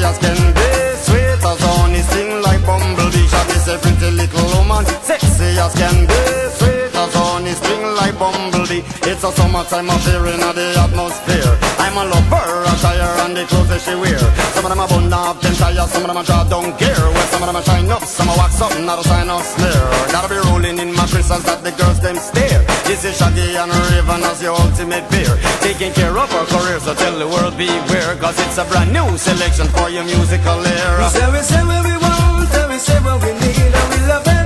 as can be, sweet as honey, sting like bumblebee. Shaggy say pretty little woman, sexy as can be, sweet as honey, sting like bumblebee. It's a summertime affair in the atmosphere. I'm a lover, attire and the clothes that she wear. Some of them are bun up, them tires, some of them are draw down gear. Well, some of them are shine up, some are wax up, not a sign of smear. Gotta be rolling in my crystals that the girls them stare. This is Shaggy and Raven as your ultimate peer, taking care of our career, so tell the world beware, cause it's a brand new selection for your musical era. We say what we want, and we say what we need, and we love it.